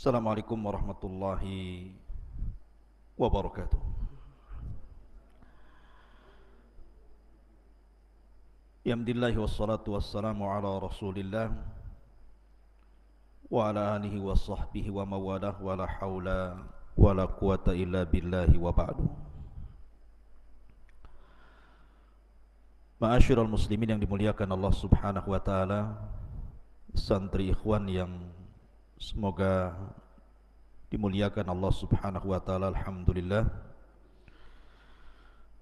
Assalamualaikum warahmatullahi wabarakatuh. Alhamdulillah wassalatu wassalamu ala Rasulillah wa ala alihi wa sahbihi wa mawalah wa la hawla wa la quwata illa billahi wa ba'du. Ma'asyiral muslimin yang dimuliakan Allah Subhanahu wa taala, santri ikhwan yang semoga dimuliakan Allah Subhanahu wa taala. Alhamdulillah,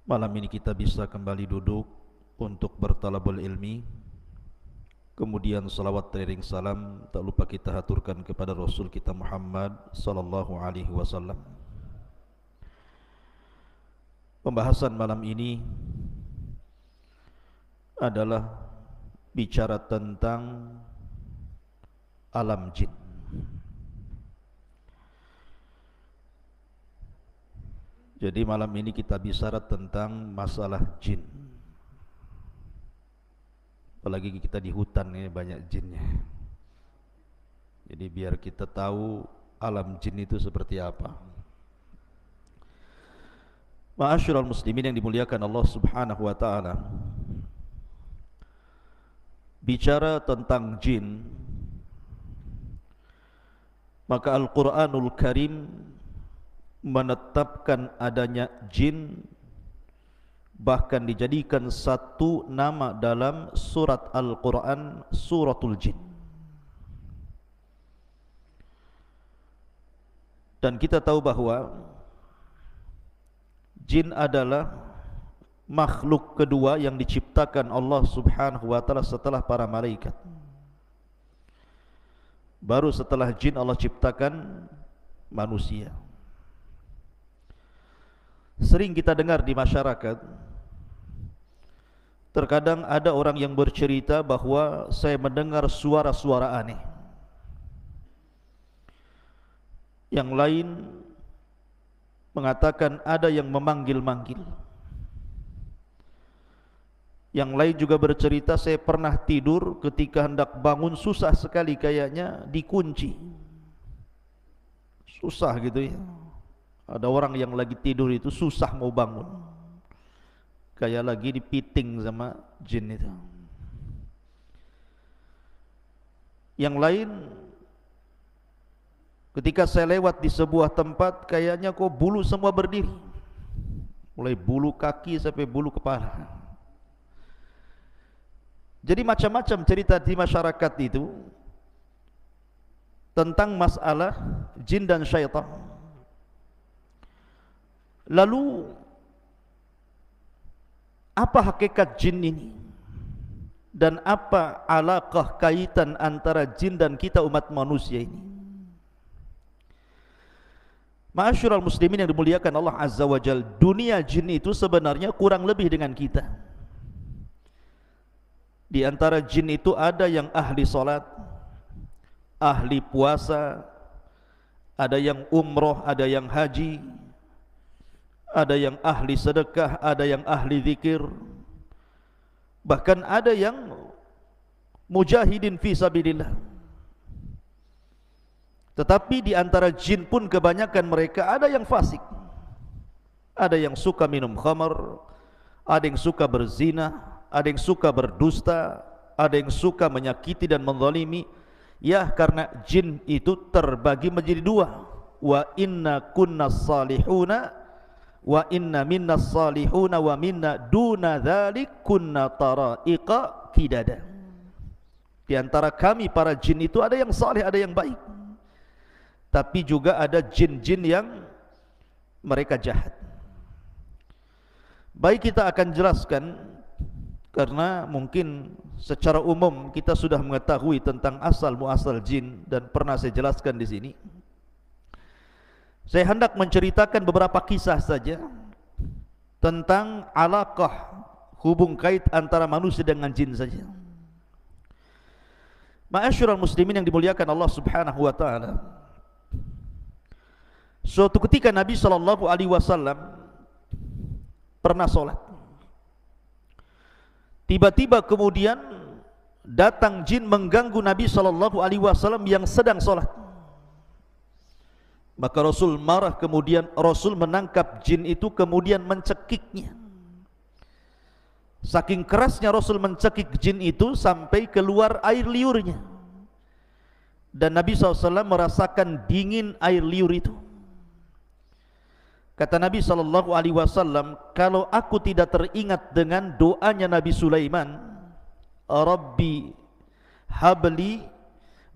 malam ini kita bisa kembali duduk untuk bertalabul ilmi. Kemudian salawat teriring salam tak lupa kita haturkan kepada Rasul kita Muhammad sallallahu alaihi wasallam. Pembahasan malam ini adalah bicara tentang alam jin. Jadi malam ini kita bicara tentang masalah jin. Apalagi kita di hutan ini banyak jinnya. Jadi biar kita tahu alam jin itu seperti apa. Ma'asyiral muslimin yang dimuliakan Allah Subhanahu wa taala. Bicara tentang jin, maka Al-Qur'anul Karim menetapkan adanya jin, bahkan dijadikan satu nama dalam surat Al-Quran, suratul jin. Dan kita tahu bahwa jin adalah makhluk kedua yang diciptakan Allah Subhanahu wa ta'ala setelah para malaikat. Baru setelah jin Allah ciptakan manusia. Sering kita dengar di masyarakat, terkadang ada orang yang bercerita bahwa saya mendengar suara-suara aneh. Yang lain mengatakan ada yang memanggil-manggil. Yang lain juga bercerita, saya pernah tidur ketika hendak bangun susah sekali, kayaknya dikunci. Susah gitu ya. Ada orang yang lagi tidur itu susah mau bangun, kayak lagi dipiting sama jin itu. Yang lain, ketika saya lewat di sebuah tempat, kayaknya kok bulu semua berdiri, mulai bulu kaki sampai bulu kepala. Jadi macam-macam cerita di masyarakat itu tentang masalah jin dan syaitan. Lalu apa hakikat jin ini? Dan apa alaqah kaitan antara jin dan kita umat manusia ini? Ma'asyiral muslimin yang dimuliakan Allah Azza wa Jalla, dunia jin itu sebenarnya kurang lebih dengan kita. Di antara jin itu ada yang ahli salat, ahli puasa, ada yang umroh, ada yang haji, ada yang ahli sedekah, ada yang ahli zikir, bahkan ada yang mujahidin fi sabilillah. Tetapi di antara jin pun kebanyakan mereka ada yang fasik, ada yang suka minum khamar, ada yang suka berzina, ada yang suka berdusta, ada yang suka menyakiti dan menzalimi. Ya, karena jin itu terbagi menjadi dua. Wa inna kunna salihuna wa inna minna salihuna wa minna duna dzalik kunna taraiqa qidada. Di antara kami para jin itu ada yang saleh, ada yang baik. Tapi juga ada jin-jin yang mereka jahat. Baik, kita akan jelaskan karena mungkin secara umum kita sudah mengetahui tentang asal muasal jin dan pernah saya jelaskan di sini. Saya hendak menceritakan beberapa kisah saja tentang alaqah, hubung kait antara manusia dengan jin saja. Ma'asyiral muslimin yang dimuliakan Allah Subhanahu wa taala. Suatu ketika Nabi sallallahu alaihi wasallam pernah salat. Tiba-tiba kemudian datang jin mengganggu Nabi sallallahu alaihi wasallam yang sedang salat. Maka Rasul marah, kemudian Rasul menangkap jin itu kemudian mencekiknya. Saking kerasnya Rasul mencekik jin itu sampai keluar air liurnya. Dan Nabi SAW merasakan dingin air liur itu. Kata Nabi SAW, kalau aku tidak teringat dengan doanya Nabi Sulaiman, Rabbi habli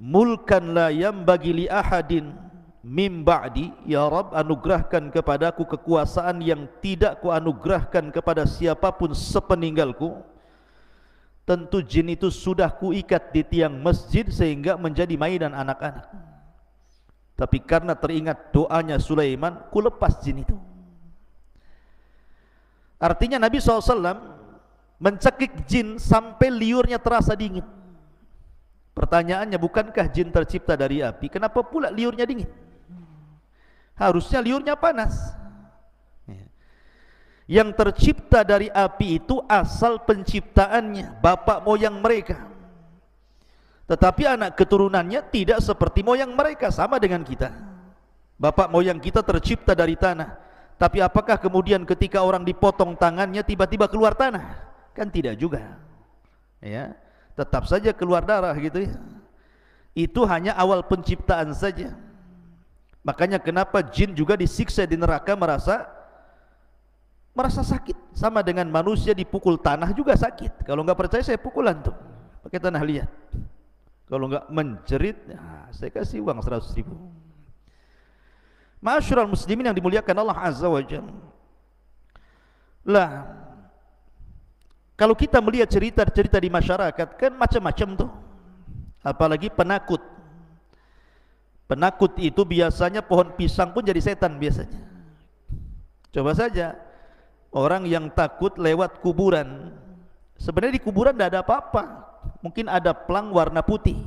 mulkan la yambagi li ahadin mim ba'di, ya Rabb, anugerahkan kepadaku kekuasaan yang tidak ku anugerahkan kepada siapapun sepeninggalku. Tentu jin itu sudah kuikat di tiang masjid sehingga menjadi mainan anak-anak. Tapi karena teringat doanya Sulaiman, ku lepas jin itu. Artinya Nabi SAW mencekik jin sampai liurnya terasa dingin. Pertanyaannya, bukankah jin tercipta dari api? Kenapa pula liurnya dingin? Harusnya liurnya panas. Yang tercipta dari api itu asal penciptaannya bapak moyang mereka. Tetapi anak keturunannya tidak seperti moyang mereka, sama dengan kita. Bapak moyang kita tercipta dari tanah. Tapi apakah kemudian ketika orang dipotong tangannya tiba-tiba keluar tanah? Kan tidak juga. Ya, tetap saja keluar darah gitu ya. Itu hanya awal penciptaan saja. Makanya kenapa jin juga disiksa di neraka merasa sakit. Sama dengan manusia dipukul tanah juga sakit. Kalau nggak percaya saya pukulan tuh, pakai tanah liat. Kalau enggak menjerit, nah, saya kasih uang 100.000. Ma'asyiral muslimin yang dimuliakan Allah Azza wa Jalla. Lah, kalau kita melihat cerita-cerita di masyarakat kan macam-macam tuh. Apalagi penakut. Penakut itu biasanya pohon pisang pun jadi setan biasanya. Coba saja orang yang takut lewat kuburan. Sebenarnya di kuburan tidak ada apa-apa. Mungkin ada pelang warna putih.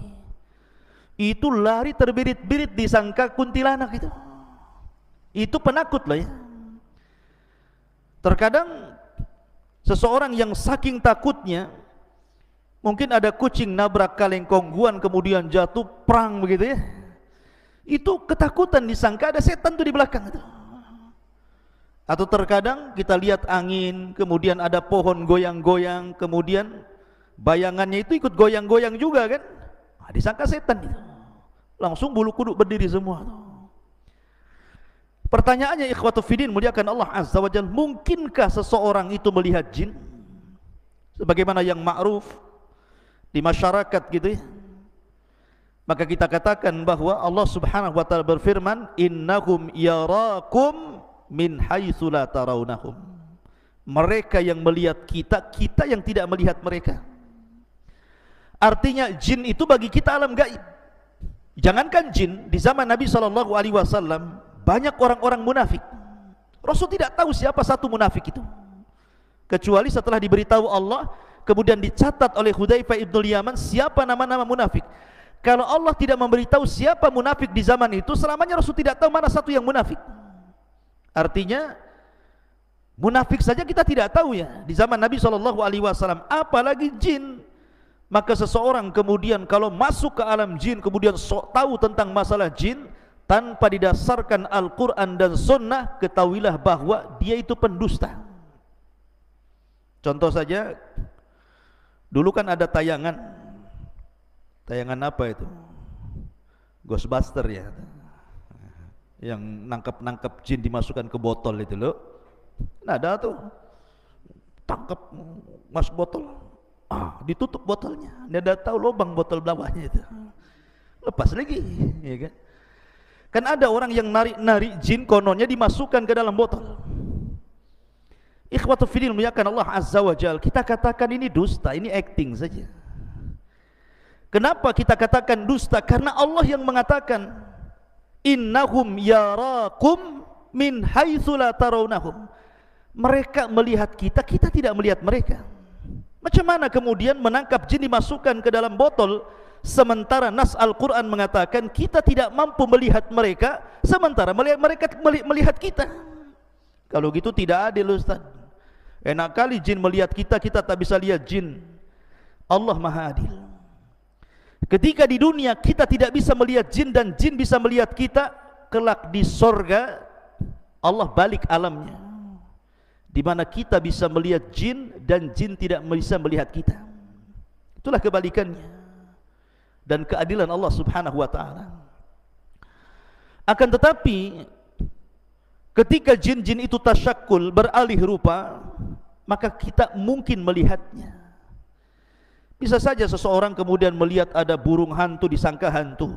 Itu lari terbirit-birit disangka kuntilanak itu. Itu penakut loh ya. Terkadang seseorang yang saking takutnya, mungkin ada kucing nabrak kaleng kongguan kemudian jatuh prang begitu ya. Itu ketakutan disangka ada setan tuh di belakang itu. Atau terkadang kita lihat angin, kemudian ada pohon goyang-goyang, kemudian bayangannya itu ikut goyang-goyang juga kan, nah, disangka setan itu. Langsung bulu kuduk berdiri semua. Pertanyaannya, ikhwatu fiddin muliakan Allah Azza wa Jalla, mungkinkah seseorang itu melihat jin? Sebagaimana yang ma'ruf di masyarakat gitu ya. Maka kita katakan bahwa Allah Subhanahu wa taala berfirman, innahum yarakum min haitsu la tarawnahum. Mereka yang melihat kita, kita yang tidak melihat mereka. Artinya jin itu bagi kita alam gaib. Jangankan jin, di zaman Nabi SAW banyak orang-orang munafik. Rasul tidak tahu siapa satu munafik itu, kecuali setelah diberitahu Allah, kemudian dicatat oleh Hudzaifah ibnul Yaman siapa nama-nama munafik. Kalau Allah tidak memberitahu siapa munafik di zaman itu, selamanya Rasul tidak tahu mana satu yang munafik. Artinya munafik saja kita tidak tahu ya di zaman Nabi SAW, apalagi jin. Maka seseorang kemudian kalau masuk ke alam jin, kemudian tahu tentang masalah jin tanpa didasarkan Al-Quran dan Sunnah, ketahuilah bahwa dia itu pendusta. Contoh saja, dulu kan ada tayangan apa itu? Ghostbuster ya, yang nangkep jin dimasukkan ke botol itu loh. Nah, ada tuh, tangkap masuk botol, ditutup botolnya, dia udah tahu lubang botol bawahnya itu, lepas lagi, ya kan? Kan ada orang yang narik jin, kononnya dimasukkan ke dalam botol. Ikhwatu fiddin muliakan Allah Azza wa Jalla, kita katakan ini dusta, ini acting saja. Kenapa kita katakan dusta? Karena Allah yang mengatakan innahum yarakum min haitsu la tarawnahum. Mereka melihat kita, kita tidak melihat mereka. Macam mana kemudian menangkap jin dimasukkan ke dalam botol, sementara nas Al-Quran mengatakan kita tidak mampu melihat mereka, sementara mereka melihat kita? Kalau gitu tidak adil, Ustaz. Enak kali jin melihat kita, kita tak bisa lihat jin. Allah Maha Adil. Ketika di dunia kita tidak bisa melihat jin dan jin bisa melihat kita, kelak di sorga Allah balik alamnya, di mana kita bisa melihat jin dan jin tidak bisa melihat kita. Itulah kebalikannya dan keadilan Allah Subhanahu wa taala. Akan tetapi ketika jin-jin itu tasyakul, beralih rupa, maka kita mungkin melihatnya. Bisa saja seseorang kemudian melihat ada burung hantu, disangka hantu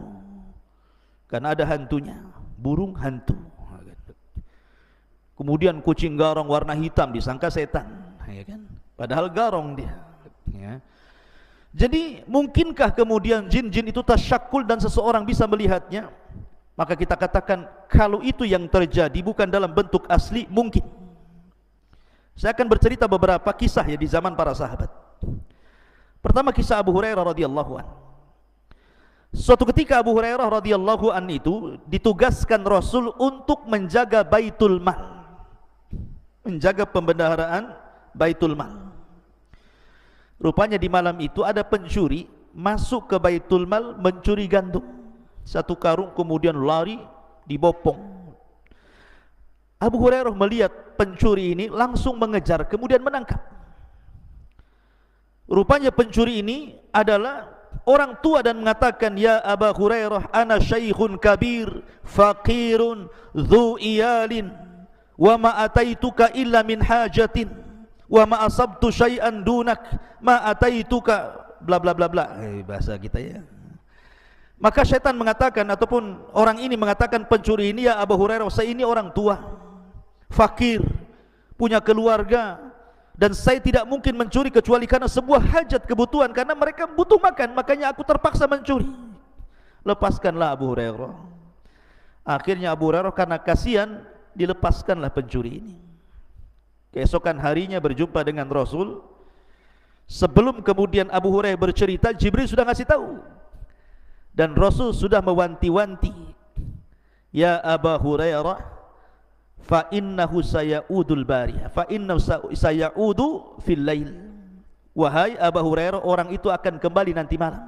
karena ada hantunya, burung hantu. Kemudian kucing garong warna hitam, disangka setan, ya kan? Padahal garong dia, ya. Jadi mungkinkah kemudian jin-jin itu tasyakul dan seseorang bisa melihatnya? Maka kita katakan kalau itu yang terjadi bukan dalam bentuk asli, mungkin. Saya akan bercerita beberapa kisah ya di zaman para sahabat. Pertama kisah Abu Hurairah radhiyallahu an. Suatu ketika Abu Hurairah radhiyallahu an itu ditugaskan Rasul untuk menjaga Baitul Mal, menjaga pembendaharaan Baitul Mal. Rupanya di malam itu ada pencuri masuk ke Baitul Mal mencuri gandum. Satu karung, kemudian lari, dibopong. Abu Hurairah melihat pencuri ini, langsung mengejar, kemudian menangkap. Rupanya pencuri ini adalah orang tua dan mengatakan, ya Abu Hurairah, ana syaikhun kabir, faqirun, dhu iyalin, wa ma ataituka illa min hajatin, wa ma asabtu syai'an dunak, ma ataituka, bla bla bla bla. Bahasa kita ya. Maka syaitan mengatakan, ataupun orang ini mengatakan pencuri ini, ya Abu Hurairah, saya ini orang tua, fakir, punya keluarga, dan saya tidak mungkin mencuri kecuali karena sebuah hajat kebutuhan, karena mereka butuh makan, makanya aku terpaksa mencuri. Lepaskanlah Abu Hurairah. Akhirnya Abu Hurairah karena kasihan, dilepaskanlah pencuri ini. Keesokan harinya berjumpa dengan Rasul. Sebelum kemudian Abu Hurairah bercerita, Jibril sudah ngasih tahu. Dan Rasul sudah mewanti-wanti, ya Abu Hurairah, fa innahu sayaudu al-bariyah, fa innahu sayaudu fil lail. Wahai Abu Hurairah, orang itu akan kembali nanti malam.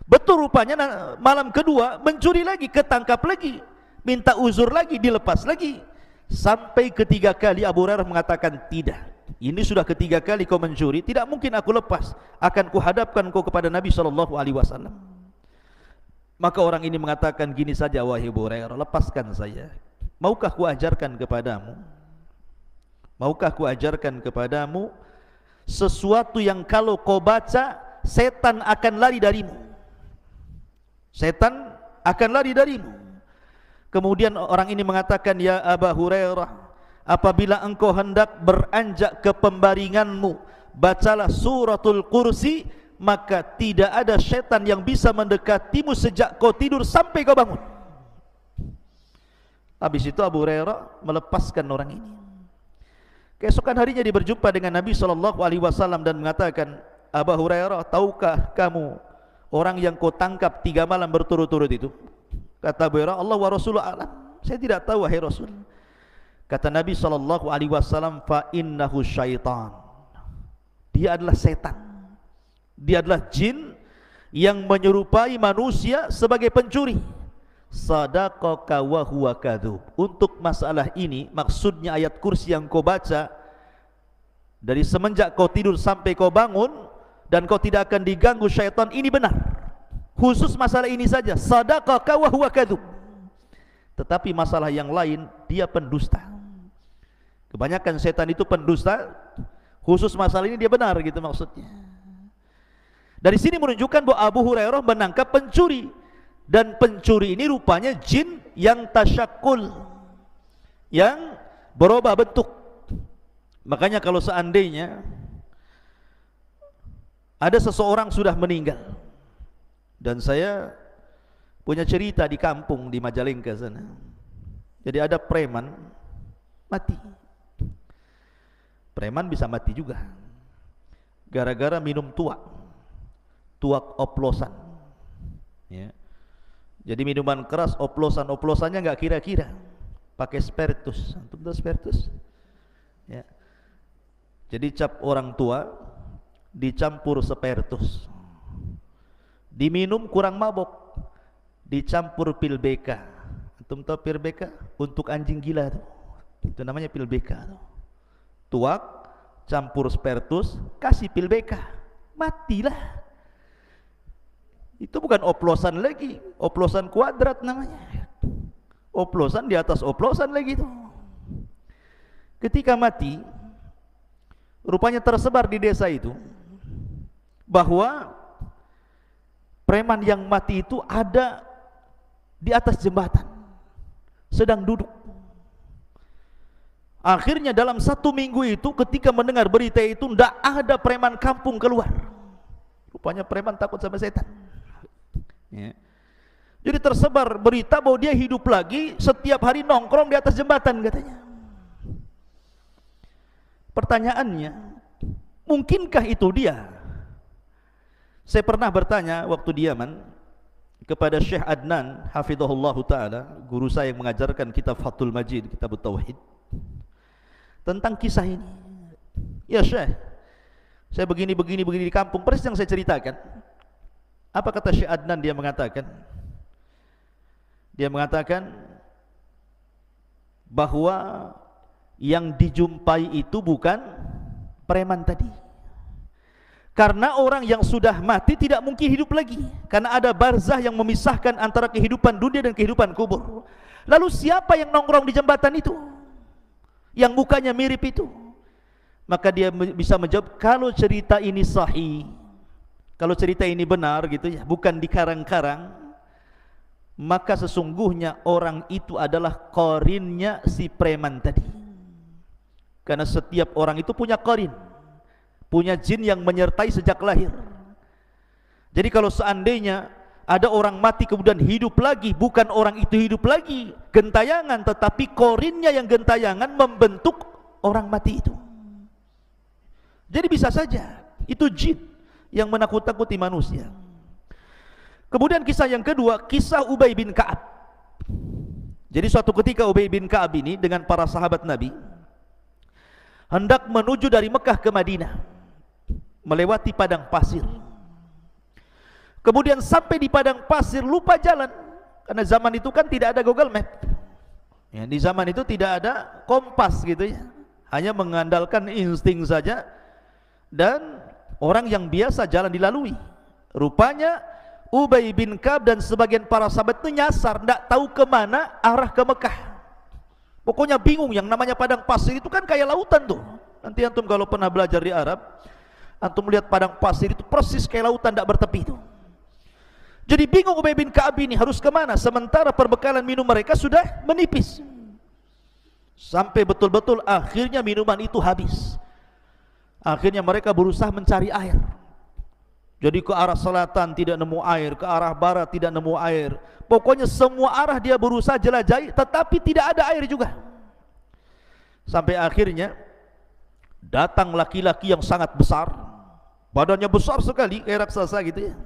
Betul, rupanya malam kedua mencuri lagi, ketangkap lagi, minta uzur lagi, dilepas lagi. Sampai ketiga kali Abu Hurairah mengatakan, tidak, ini sudah ketiga kali kau mencuri, tidak mungkin aku lepas, akan kuhadapkan kau kepada Nabi SAW. Maka orang ini mengatakan, gini saja wahai Abu Hurairah, lepaskan saya. Maukah ku ajarkan kepadamu, maukah ku ajarkan kepadamu sesuatu yang kalau kau baca, setan akan lari darimu, setan akan lari darimu. Kemudian orang ini mengatakan, ya Abu Hurairah, apabila engkau hendak beranjak ke pembaringanmu, bacalah suratul kursi, maka tidak ada setan yang bisa mendekatimu sejak kau tidur sampai kau bangun. Habis itu Abu Hurairah melepaskan orang ini. Keesokan harinya dia berjumpa dengan Nabi SAW dan mengatakan, Abu Hurairah, tahukah kamu orang yang kau tangkap 3 malam berturut-turut itu? Kata Abu Hurairah, Allah wa Rasulullah alam, saya tidak tahu wahai Rasul. Kata Nabi SAW, fa innahu syaitan, dia adalah setan, dia adalah jin yang menyerupai manusia sebagai pencuri. Sadaqaka wa huwa kadzub. Untuk masalah ini, maksudnya ayat kursi yang kau baca, dari semenjak kau tidur sampai kau bangun dan kau tidak akan diganggu syaitan, ini benar. Khusus masalah ini saja, sadaqaka wa huwa kadzub. Tetapi masalah yang lain, dia pendusta. Kebanyakan setan itu pendusta. Khusus masalah ini dia benar, gitu maksudnya. Dari sini menunjukkan bahwa Abu Hurairah menangkap pencuri, dan pencuri ini rupanya jin yang tasyakul, yang berubah bentuk. Makanya kalau seandainya ada seseorang sudah meninggal, dan saya punya cerita di kampung di Majalengka sana. Jadi ada preman mati. Preman bisa mati juga gara-gara minum tuak oplosan, ya. Jadi minuman keras, oplosannya nggak kira-kira, pakai spiritus. Antum tahu spiritus? Ya. Jadi cap orang tua dicampur spiritus, diminum kurang mabok, dicampur pil BK. Antum tahu pil BK? Untuk anjing gila tuh. Itu namanya pil BK tuh. Tuak campur spiritus, kasih pil BK, matilah. Itu bukan oplosan lagi, oplosan kuadrat namanya. Oplosan di atas oplosan lagi tuh. Ketika mati, rupanya tersebar di desa itu bahwa preman yang mati itu ada di atas jembatan, sedang duduk. Akhirnya dalam 1 minggu itu ketika mendengar berita itu, tidak ada preman kampung keluar. Rupanya preman takut sama setan, ya. Jadi tersebar berita bahwa dia hidup lagi, setiap hari nongkrong di atas jembatan katanya. Pertanyaannya, mungkinkah itu dia? Saya pernah bertanya waktu di Yaman kepada Syekh Adnan hafizahullah ta'ala, guru saya yang mengajarkan kitab Fathul Majid, kitab Tauhid, tentang kisah ini. Ya Syekh, saya begini di kampung, persis yang saya ceritakan. Apa kata Syekh Adnan? Dia mengatakan bahwa yang dijumpai itu bukan preman tadi. Karena orang yang sudah mati tidak mungkin hidup lagi, karena ada barzah yang memisahkan antara kehidupan dunia dan kehidupan kubur. Lalu siapa yang nongkrong di jembatan itu, yang mukanya mirip itu? Maka dia bisa menjawab, kalau cerita ini sahih, kalau cerita ini benar gitu ya, bukan dikarang-karang, maka sesungguhnya orang itu adalah qarinnya si preman tadi. Karena setiap orang itu punya qarin, punya jin yang menyertai sejak lahir. Jadi kalau seandainya ada orang mati kemudian hidup lagi, bukan orang itu hidup lagi gentayangan, tetapi qarinnya yang gentayangan membentuk orang mati itu. Jadi bisa saja itu jin yang menakut-nakuti manusia. Kemudian kisah yang kedua, kisah Ubay bin Ka'ab. Jadi suatu ketika Ubay bin Ka'ab ini dengan para sahabat Nabi hendak menuju dari Mekah ke Madinah, melewati padang pasir. Kemudian sampai di padang pasir lupa jalan, karena zaman itu kan tidak ada Google Map, ya, di zaman itu tidak ada kompas gitu ya, hanya mengandalkan insting saja, dan orang yang biasa jalan dilalui. Rupanya Ubay bin Ka'ab dan sebagian para sahabat itu nyasar, tidak tahu kemana arah ke Mekah. Pokoknya bingung. Yang namanya padang pasir itu kan kayak lautan tuh. Nanti antum kalau pernah belajar di Arab, antum lihat padang pasir itu persis kayak lautan tidak bertepi itu. Jadi bingung Ubay bin Ka'ab ini harus kemana, sementara perbekalan minum mereka sudah menipis. Sampai betul-betul akhirnya minuman itu habis. Akhirnya mereka berusaha mencari air. Jadi ke arah selatan tidak nemu air, ke arah barat tidak nemu air. Pokoknya semua arah dia berusaha jelajahi, tetapi tidak ada air juga. Sampai akhirnya datang laki-laki yang sangat besar, badannya besar sekali kayak raksasa gitu ya.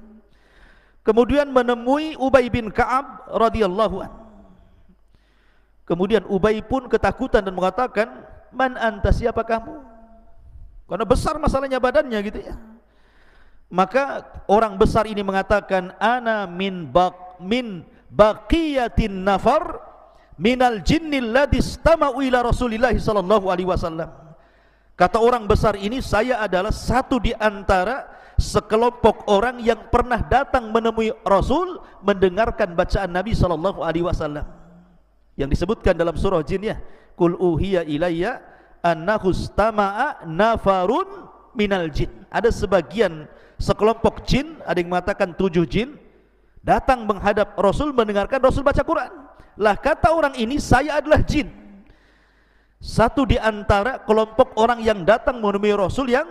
Kemudian menemui Ubay bin Ka'ab radhiyallahu an. Kemudian Ubay pun ketakutan dan mengatakan, "Man anta, siapa kamu?" Karena besar masalahnya badannya gitu ya. Maka orang besar ini mengatakan, "Ana min baqiyatin nafar minal jinnil ladzi istama'u ila Rasulillah sallallahu alaihi wasallam." Kata orang besar ini, saya adalah satu di antara sekelompok orang yang pernah datang menemui Rasul mendengarkan bacaan Nabi sallallahu alaihi wasallam yang disebutkan dalam surah Jin ya, "Qul uhiya ilayya annahu istama'a nafarun minal jin." Ada sebagian sekelompok jin, ada yang mengatakan 7 jin, datang menghadap Rasul mendengarkan Rasul baca Quran. Lah kata orang ini, saya adalah jin. Satu di antara kelompok orang yang datang menemui Rasul yang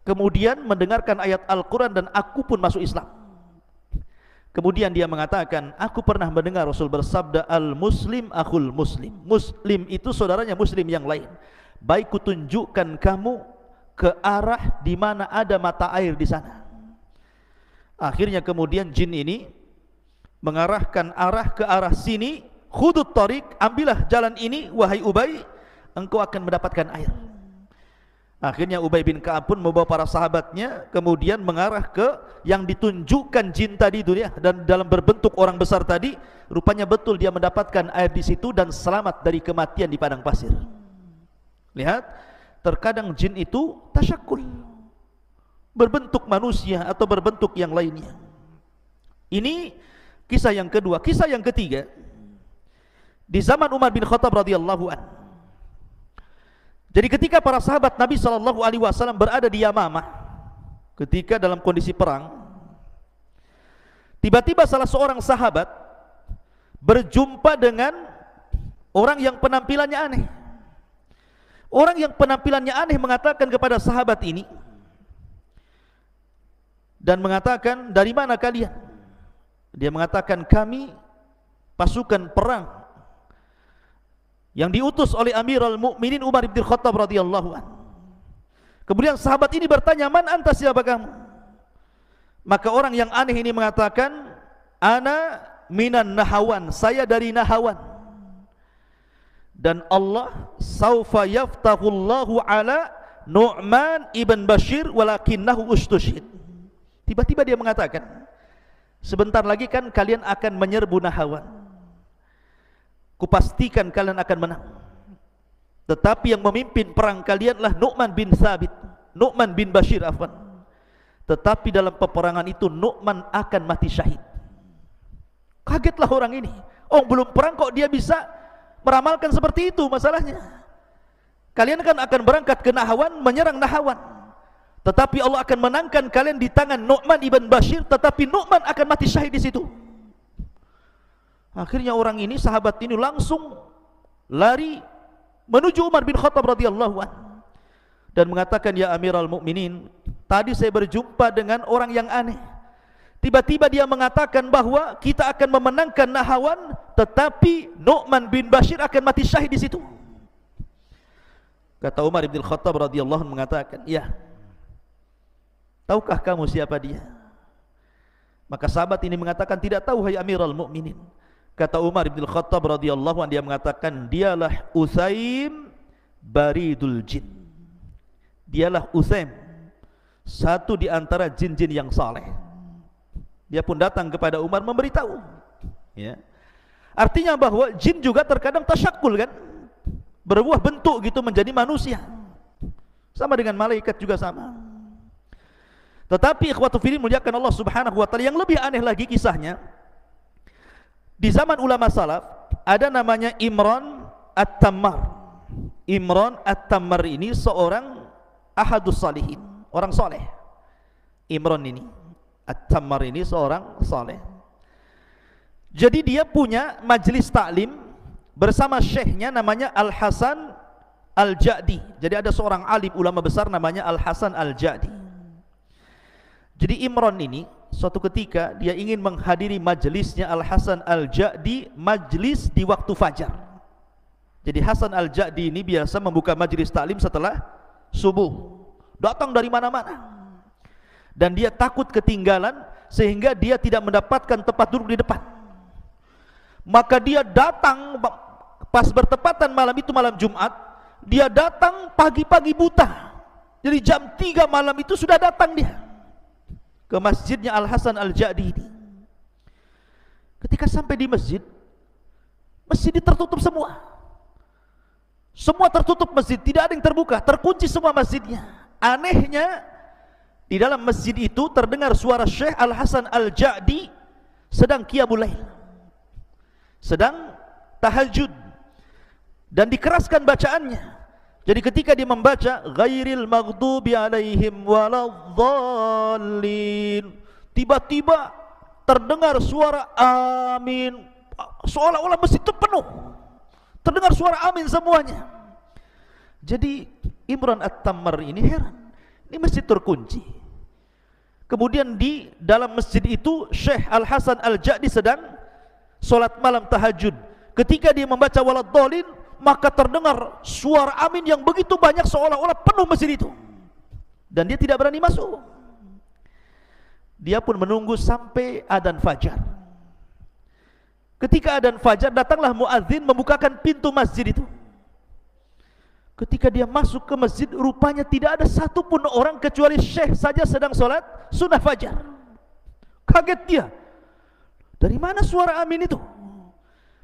kemudian mendengarkan ayat Al-Quran dan aku pun masuk Islam. Kemudian dia mengatakan, aku pernah mendengar Rasul bersabda, al-muslim akhul muslim. Muslim itu saudaranya muslim yang lain. Baik kutunjukkan kamu ke arah di mana ada mata air di sana. Akhirnya kemudian jin ini mengarahkan arah ke arah sini, khudut tariq, ambillah jalan ini wahai Ubay, engkau akan mendapatkan air. Akhirnya Ubay bin Ka'ab pun membawa para sahabatnya kemudian mengarah ke yang ditunjukkan jin tadi itu ya, dan dalam berbentuk orang besar tadi, rupanya betul dia mendapatkan air di situ dan selamat dari kematian di padang pasir. Lihat, terkadang jin itu tasyakul, berbentuk manusia atau berbentuk yang lainnya. Ini kisah yang kedua. Kisah yang ketiga, di zaman Umar bin Khattab radhiyallahu an. Jadi ketika para sahabat Nabi SAW berada di Yamamah, ketika dalam kondisi perang, tiba-tiba salah seorang sahabat berjumpa dengan orang yang penampilannya aneh. Orang yang penampilannya aneh mengatakan kepada sahabat ini dan mengatakan, dari mana kalian? Dia mengatakan, kami pasukan perang yang diutus oleh Amirul Mukminin Umar bin Khattab radhiyallahu anhu. Kemudian sahabat ini bertanya, man anta, siapa kamu? Maka orang yang aneh ini mengatakan, ana minan Nahawan, saya dari Nahawan. Dan Allah saufa yaftahullahu ala Nu'man ibn Bashir walakinnahu ustushid. Tiba-tiba dia mengatakan, sebentar lagi kan kalian akan menyerbu Nahawan, kupastikan kalian akan menang. Tetapi yang memimpin perang kalianlah Nu'man bin Thabit, Nu'man bin Bashir afwan. Tetapi dalam peperangan itu Nu'man akan mati syahid. Kagetlah orang ini. Oh, belum perang kok dia bisa meramalkan seperti itu. Masalahnya, kalian kan akan berangkat ke Nahawan, menyerang Nahawan, tetapi Allah akan menangkan kalian di tangan Nu'man ibn Bashir, tetapi Nu'man akan mati syahid di situ. Akhirnya orang ini, sahabat ini langsung lari menuju Umar bin Khattab radhiyallahu anhu dan mengatakan, ya Amirul Mukminin, tadi saya berjumpa dengan orang yang aneh. Tiba-tiba dia mengatakan bahwa kita akan memenangkan Nahawan, tetapi Nu'man bin Bashir akan mati syahid di situ. Kata Umar bin Khattab radhiyallahu anhu mengatakan, ya, tahukah kamu siapa dia? Maka sahabat ini mengatakan, tidak tahu hai Amirul Mukminin. Kata Umar bin Khattab radhiyallahu anhu, dia mengatakan, dialah Usaim baridul jin. Dialah Usaim, satu di antara jin-jin yang saleh. Dia pun datang kepada Umar memberitahu. Ya. Artinya bahwa jin juga terkadang tasyakul kan, berbuah bentuk gitu menjadi manusia. Sama dengan malaikat juga sama. Tetapi ikhwatu fillah muliakan Allah Subhanahu wa taala, yang lebih aneh lagi kisahnya, di zaman ulama salaf ada namanya Imran At-Tammar. Imran At-Tammar ini seorang ahadus salihin, orang soleh. Imran ini At-Tammar ini seorang soleh. Jadi dia punya majelis taklim bersama syekhnya namanya Al-Hasan Al-Ja'di. Jadi ada seorang alim ulama besar namanya Al-Hasan Al-Ja'di. Jadi Imran ini suatu ketika dia ingin menghadiri majelisnya Al-Hasan Al-Ja'di, majelis di waktu fajar. Jadi Hasan Al-Ja'di ini biasa membuka majelis taklim setelah subuh. Datang dari mana-mana. Dan dia takut ketinggalan sehingga dia tidak mendapatkan tempat duduk di depan. Maka dia datang pas bertepatan malam itu, malam Jumat, dia datang pagi-pagi buta. Jadi jam 3 malam itu sudah datang dia ke masjidnya Al-Hasan Al-Ja'di ini. Ketika sampai di masjid, masjid tertutup semua. Semua tertutup masjid, tidak ada yang terbuka, terkunci semua masjidnya. Anehnya, di dalam masjid itu terdengar suara Syekh Al-Hasan Al-Ja'di sedang qiyamul lail, sedang tahajud, dan dikeraskan bacaannya. Jadi ketika dia membaca ghairil maghdubi alaihim waladhdallin, tiba-tiba terdengar suara amin, seolah-olah masjid itu penuh, terdengar suara amin semuanya. Jadi Imran At-Tammar ini heran, ini masjid terkunci. Kemudian di dalam masjid itu Syekh Al-Hasan Al-Ja'di sedang solat malam tahajud. Ketika dia membaca waladhdallin, maka terdengar suara amin yang begitu banyak seolah-olah penuh masjid itu. Dan dia tidak berani masuk. Dia pun menunggu sampai adzan fajar. Ketika adzan fajar, datanglah muadzin membukakan pintu masjid itu. Ketika dia masuk ke masjid, rupanya tidak ada satupun orang kecuali syekh saja sedang sholat sunnah fajar. Kaget dia, dari mana suara amin itu?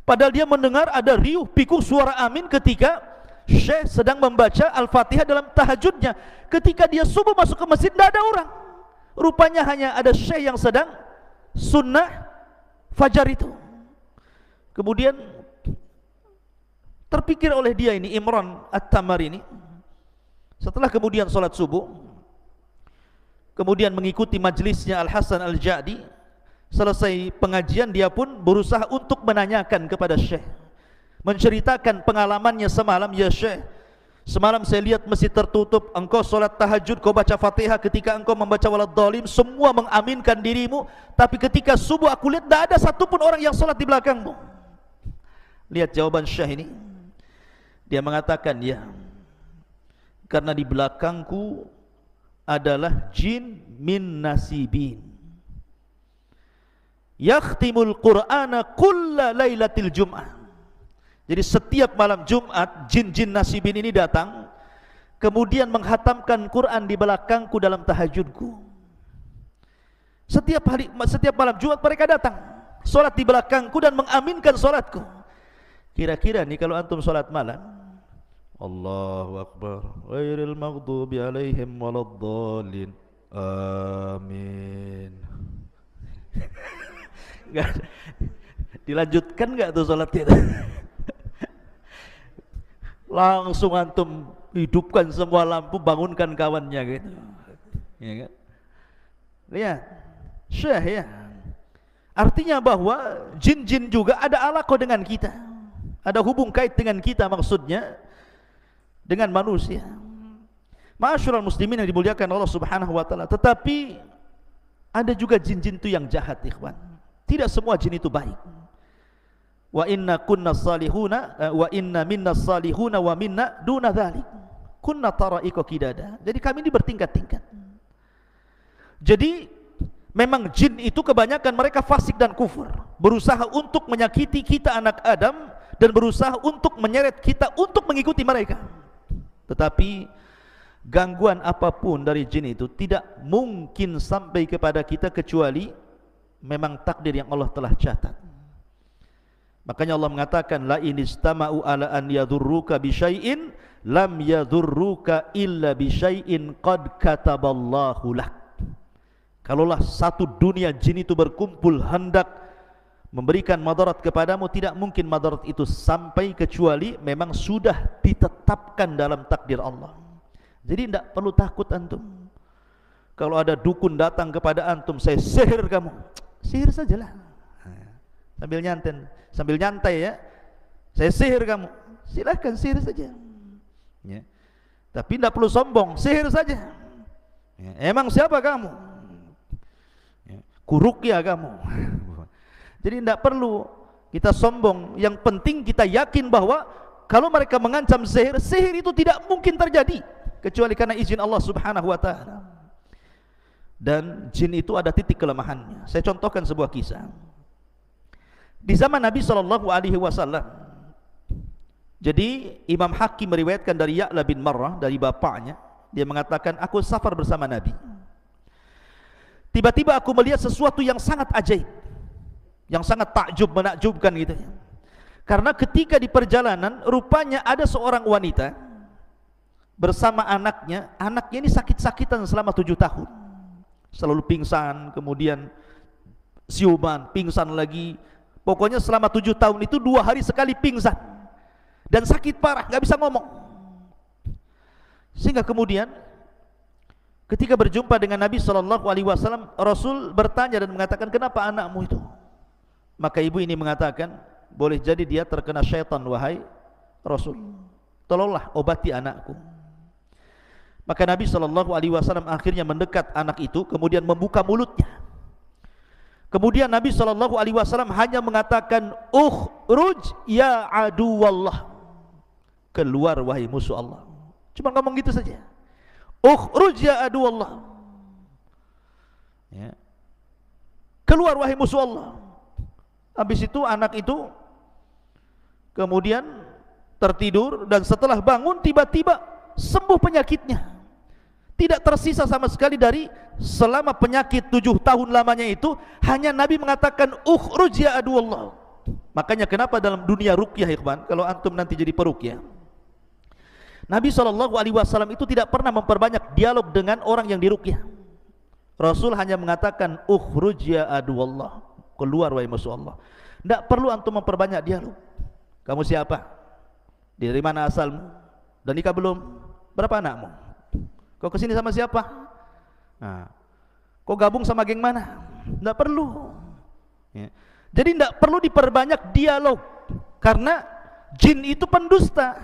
Padahal dia mendengar ada riuh pikuk suara amin ketika syekh sedang membaca Al-Fatihah dalam tahajudnya. Ketika dia subuh masuk ke masjid, tidak ada orang. Rupanya hanya ada syekh yang sedang sunnah fajar itu. Kemudian terpikir oleh dia ini, Imran At-Tammar ini, setelah kemudian sholat subuh, kemudian mengikuti majlisnya Al-Hasan Al-Ja'di, selesai pengajian dia pun berusaha untuk menanyakan kepada syekh, menceritakan pengalamannya semalam. Ya syekh, semalam saya lihat masjid tertutup, engkau sholat tahajud, kau baca Fatihah, ketika engkau membaca waladhdallin semua mengaminkan dirimu, tapi ketika subuh aku lihat tidak ada satupun orang yang sholat di belakangmu. Lihat jawaban syekh ini. Dia mengatakan, ya, karena di belakangku adalah jin min nasibin yakhtimul qur'ana kulla lailatil jum'ah. Jadi setiap malam Jumat jin-jin nasibin ini datang, kemudian menghatamkan Quran di belakangku dalam tahajudku. Setiap malam Jumat mereka datang, solat di belakangku dan mengaminkan solatku. Kira-kira nih kalau antum solat malam, Allahu Akbar, ghairil maghdubi alaihim waladdallin, amin. Dilanjutkan nggak tuh solatnya? Langsung antum hidupkan semua lampu, bangunkan kawannya gitu, ya kan? Lihat, syekh ya. Artinya bahwa jin-jin juga ada alaqah dengan kita, ada hubung kait dengan kita, maksudnya dengan manusia. Ma'asyiral muslimin yang dimuliakan Allah Subhanahu wa taala. Tetapi ada juga jin-jin itu yang jahat, ikhwan. Tidak semua jin itu baik. Wa inna kunna salihuna wa inna minna salihuna wa minna duna dzalik. Kunna tara'iqa qidada. Jadi kami ini bertingkat-tingkat. Jadi memang jin itu kebanyakan mereka fasik dan kufur, berusaha untuk menyakiti kita anak Adam dan berusaha untuk menyeret kita untuk mengikuti mereka. Tetapi gangguan apapun dari jin itu tidak mungkin sampai kepada kita kecuali memang takdir yang Allah telah catat. Makanya Allah mengatakan, la in istama'u ala an yadurruka bi syai'in lam yadurruka illa bi syai'in qad kataballahu lak. Kalaulah satu dunia jin itu berkumpul hendak memberikan madarat kepadamu, tidak mungkin madarat itu sampai kecuali memang sudah ditetapkan dalam takdir Allah. Jadi tidak perlu takut antum. Kalau ada dukun datang kepada antum, saya sihir kamu, sihir sajalah, sambil nyantai ya, saya sihir kamu, silahkan sihir saja ya. Tapi tidak perlu sombong, sihir saja ya. Emang siapa kamu ya. Kuruqyah kamu. Jadi tidak perlu kita sombong. Yang penting kita yakin bahwa kalau mereka mengancam sihir, sihir itu tidak mungkin terjadi kecuali karena izin Allah Subhanahu wa taala. Dan jin itu ada titik kelemahannya. Saya contohkan sebuah kisah. Di zaman Nabi SAW, jadi Imam Hakim meriwayatkan dari Ya'la bin Marrah, dari bapaknya, dia mengatakan, aku safar bersama Nabi. Tiba-tiba aku melihat sesuatu yang sangat ajaib, yang sangat takjub, menakjubkan gitu ya. Karena ketika di perjalanan, rupanya ada seorang wanita bersama anaknya. Anaknya ini sakit-sakitan selama 7 tahun, selalu pingsan, kemudian siuman, pingsan lagi. Pokoknya selama 7 tahun itu 2 hari sekali pingsan dan sakit parah, gak bisa ngomong. Sehingga kemudian ketika berjumpa dengan Nabi SAW, Rasul bertanya dan mengatakan, kenapa anakmu itu? Maka ibu ini mengatakan, boleh jadi dia terkena syaitan wahai Rasul. tolonglah obati anakku. Maka Nabi SAW akhirnya mendekat anak itu, kemudian membuka mulutnya. Kemudian Nabi SAW hanya mengatakan, ukhruj ya aduwallah, keluar wahai musuh Allah. Cuma ngomong gitu saja, ukhruj ya aduwallah, ya, keluar wahai musuh Allah. Habis itu anak itu kemudian tertidur, dan setelah bangun tiba-tiba sembuh penyakitnya. Tidak tersisa sama sekali dari selama penyakit 7 tahun lamanya itu, hanya Nabi mengatakan ukhruj ya aduwallah. Makanya kenapa dalam dunia ruqyah, ikhwan, kalau antum nanti jadi peruqyah, Nabi SAW itu tidak pernah memperbanyak dialog dengan orang yang diruqyah. Rasul hanya mengatakan ukhruj ya aduwallah, keluar wahai musuh Allah. Tidak perlu antum memperbanyak dialog. Kamu siapa? Dari mana asalmu? Dan nikah belum? Berapa anakmu? Kau kesini sama siapa? Nah, kau gabung sama geng mana? Tidak perlu, ya. Jadi tidak perlu diperbanyak dialog, karena jin itu pendusta.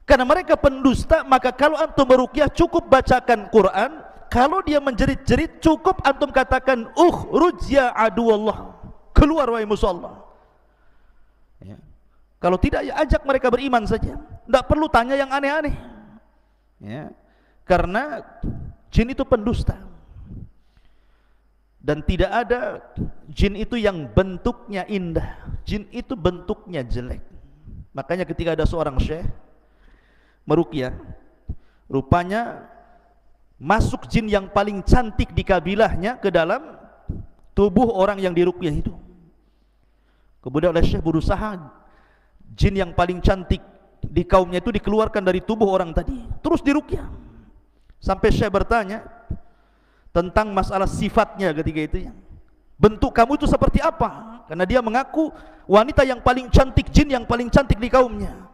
Karena mereka pendusta, maka kalau antum meruqyah cukup bacakan Quran. Kalau dia menjerit-jerit, cukup antum katakan ukhruj ya aduwallah, keluar wahai musuh Allah, ya. Kalau tidak, ya ajak mereka beriman saja. Tidak perlu tanya yang aneh-aneh, ya. Karena jin itu pendusta, dan tidak ada jin itu yang bentuknya indah. Jin itu bentuknya jelek. Makanya ketika ada seorang syekh meruqyah, rupanya masuk jin yang paling cantik di kabilahnya ke dalam tubuh orang yang diruqyah itu. Kemudian oleh syekh berusaha jin yang paling cantik di kaumnya itu dikeluarkan dari tubuh orang tadi, terus diruqyah. Sampai Syekh bertanya tentang masalah sifatnya ketika itu, ya. Bentuk kamu itu seperti apa? Karena dia mengaku wanita yang paling cantik, jin yang paling cantik di kaumnya.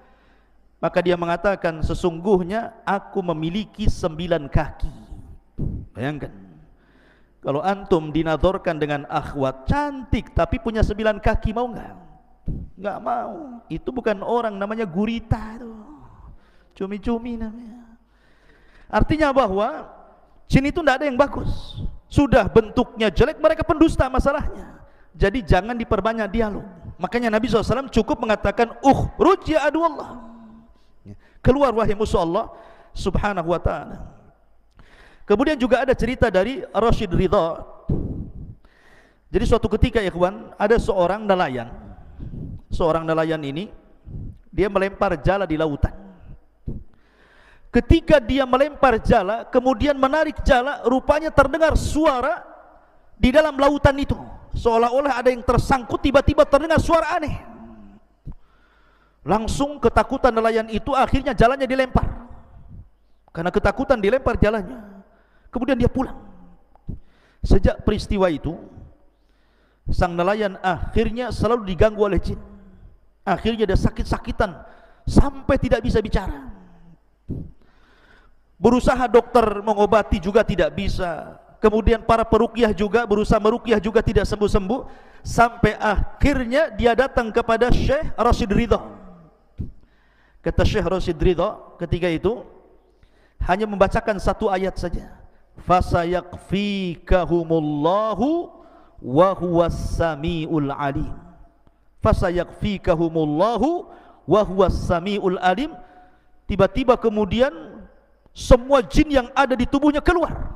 Maka dia mengatakan, sesungguhnya aku memiliki 9 kaki. Bayangkan, kalau antum dinadorkan dengan akhwat cantik tapi punya 9 kaki, mau nggak? Nggak mau. Itu bukan orang, namanya gurita tuh. Cumi-cumi namanya. Artinya bahwa jin itu tidak ada yang bagus. Sudah bentuknya jelek, mereka pendusta masalahnya. Jadi jangan diperbanyak dialog. Makanya Nabi SAW cukup mengatakan ukhruj ya aduwallah, keluar wahai musuh Allah subhanahu wa ta'ala. Kemudian juga ada cerita dari Rashid Ridha. Jadi suatu ketika, ikhwan, ada seorang nelayan. Seorang nelayan ini, dia melempar jala di lautan. Ketika dia melempar jala, kemudian menarik jala, rupanya terdengar suara di dalam lautan itu, seolah-olah ada yang tersangkut. Tiba-tiba terdengar suara aneh. Langsung ketakutan nelayan itu, akhirnya jalannya dilempar. Karena ketakutan dilempar jalannya. Kemudian dia pulang. Sejak peristiwa itu, sang nelayan akhirnya selalu diganggu oleh jin. Akhirnya dia sakit-sakitan sampai tidak bisa bicara. Berusaha dokter mengobati juga tidak bisa. Kemudian para peruqyah juga berusaha meruqyah juga tidak sembuh-sembuh. Sampai akhirnya dia datang kepada Syekh Rashid Ridha. Kata Syekh Rashid Ridha ketika itu, hanya membacakan 1 ayat saja. Fasayakfikahumullahu wa huwas samiul alim. Fasayakfikahumullahu wa huwas samiul alim. Tiba-tiba kemudian semua jin yang ada di tubuhnya keluar,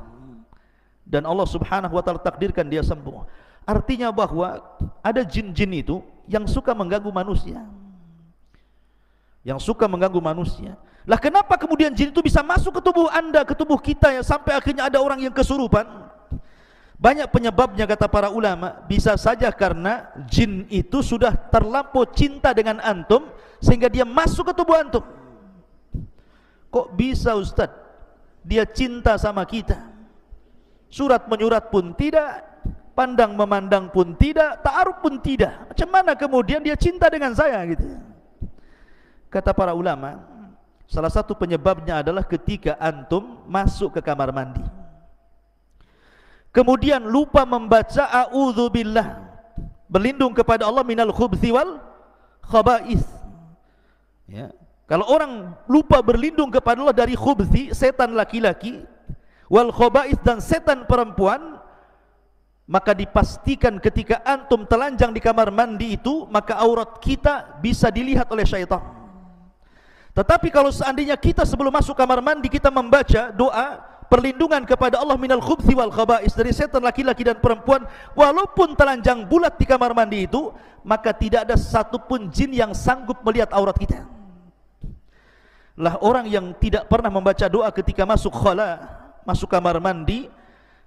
dan Allah subhanahu wa ta'ala takdirkan dia sembuh. Artinya bahwa ada jin-jin itu yang suka mengganggu manusia, yang suka mengganggu manusia. Lah kenapa kemudian jin itu bisa masuk ke tubuh anda, ke tubuh kita, ya, sampai akhirnya ada orang yang kesurupan? Banyak penyebabnya kata para ulama. Bisa saja karena jin itu sudah terlampau cinta dengan antum sehingga dia masuk ke tubuh antum. Kok bisa Ustaz? Dia cinta sama kita. Surat menyurat pun tidak, pandang memandang pun tidak, ta'aruf pun tidak. Macam mana kemudian dia cinta dengan saya gitu? Kata para ulama, salah satu penyebabnya adalah ketika antum masuk ke kamar mandi, kemudian lupa membaca a'udzubillah, berlindung kepada Allah minal khubthi wal khaba'ith, ya. Kalau orang lupa berlindung kepada Allah dari khubthi, setan laki-laki, wal khaba'ith, dan setan perempuan, maka dipastikan ketika antum telanjang di kamar mandi itu, maka aurat kita bisa dilihat oleh syaitan. Tetapi kalau seandainya kita sebelum masuk kamar mandi kita membaca doa perlindungan kepada Allah minal khubthi wal khaba'is, dari setan laki-laki dan perempuan, walaupun telanjang bulat di kamar mandi itu, maka tidak ada satupun jin yang sanggup melihat aurat kita. Lah orang yang tidak pernah membaca doa ketika masuk khala, masuk kamar mandi,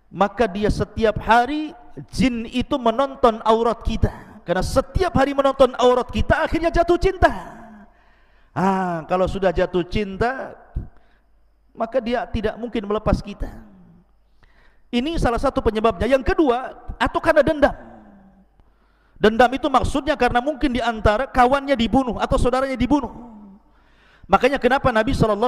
maka dia setiap hari jin itu menonton aurat kita. Karena setiap hari menonton aurat kita, akhirnya jatuh cinta. Kalau sudah jatuh cinta, maka dia tidak mungkin melepas kita. Ini salah satu penyebabnya. Yang kedua, atau karena dendam. Dendam itu maksudnya karena mungkin di antara kawannya dibunuh atau saudaranya dibunuh. Makanya kenapa Nabi SAW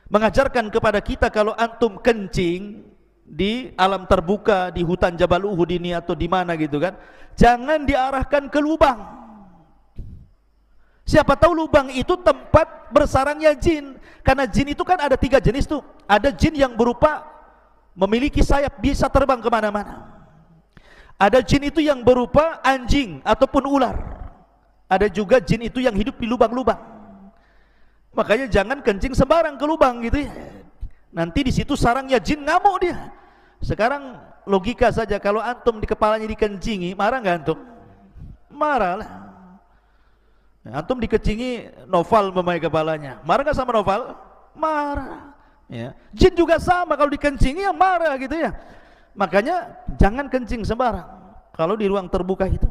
mengajarkan kepada kita, kalau antum kencing di alam terbuka, di hutan Jabal Uhud ini atau di mana gitu kan, jangan diarahkan ke lubang. Siapa tahu lubang itu tempat bersarangnya jin. Karena jin itu kan ada 3 jenis tuh. Ada jin yang berupa memiliki sayap, bisa terbang kemana-mana. Ada jin itu yang berupa anjing ataupun ular. Ada juga jin itu yang hidup di lubang-lubang. Makanya jangan kencing sembarang ke lubang gitu ya. Nanti di situ sarangnya jin, ngamuk dia. Sekarang logika saja, kalau antum di kepalanya dikencingi, marah nggak antum? Marah lah. Antum dikencingi Noval memai kepalanya, marah nggak sama Noval? Marah. Ya. Jin juga sama, kalau dikencingi ya marah gitu ya. Makanya jangan kencing sembarang kalau di ruang terbuka itu.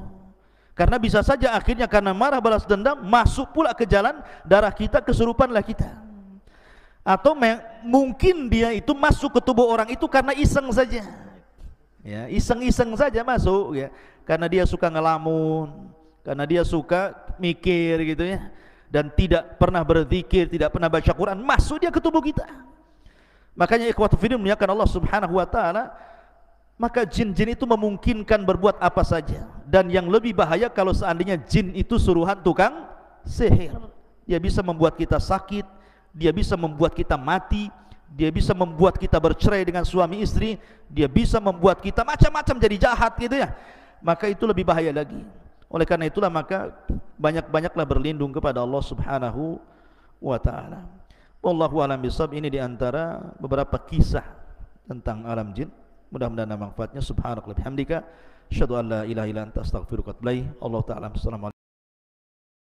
Karena bisa saja akhirnya karena marah balas dendam, masuk pula ke jalan darah kita, kesurupanlah kita. Atau mungkin dia itu masuk ke tubuh orang itu karena iseng saja. Ya, iseng-iseng saja masuk ya. Karena dia suka ngelamun, karena dia suka mikir gitu ya. Dan tidak pernah berzikir, tidak pernah baca Quran, masuk dia ke tubuh kita. Makanya ikhwatu fillah muliakan Allah Subhanahu wa taala, maka jin-jin itu memungkinkan berbuat apa saja. Dan yang lebih bahaya kalau seandainya jin itu suruhan tukang sihir. Dia bisa membuat kita sakit, dia bisa membuat kita mati, dia bisa membuat kita bercerai dengan suami istri, dia bisa membuat kita macam-macam jadi jahat gitu ya. Maka itu lebih bahaya lagi. Oleh karena itulah maka banyak-banyaklah berlindung kepada Allah Subhanahu wa taala. Wallahu a'lam bishawab. Ini diantara beberapa kisah tentang alam jin. Mudah-mudahan manfaatnya. Subhanakallahumma bihamdika asyhadu an la ilaha illa anta astaghfiruka wa atubu ilaik. Allah taala. Assalamualaikum.